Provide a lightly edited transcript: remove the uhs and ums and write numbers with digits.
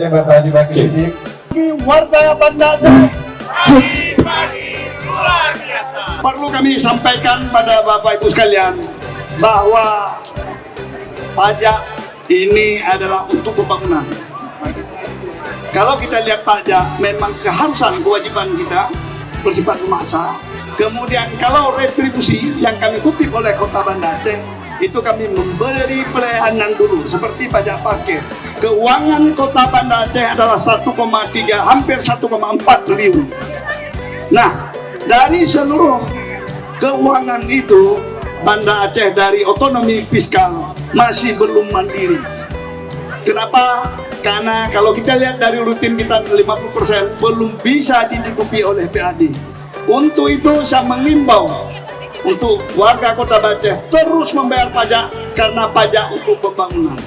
Bapak Haji Bakri Siddiq. Warga Banda Aceh luar biasa. perlu kami sampaikan pada Bapak Ibu sekalian bahwa pajak ini adalah untuk pembangunan. Kalau kita lihat pajak memang keharusan kewajiban kita bersifat memaksa. Kemudian kalau retribusi yang kami kutip oleh Kota Banda Aceh itu kami memberi pelayanan dulu seperti pajak parkir. Keuangan Kota Banda Aceh adalah 1,3 hampir 1,4 triliun. Nah, dari seluruh keuangan itu Banda Aceh dari otonomi fiskal masih belum mandiri. Kenapa? Karena kalau kita lihat dari rutin kita 50% belum bisa dicukupi oleh PAD. Untuk itu saya mengimbau untuk warga Kota Banda Aceh terus membayar pajak karena pajak untuk pembangunan.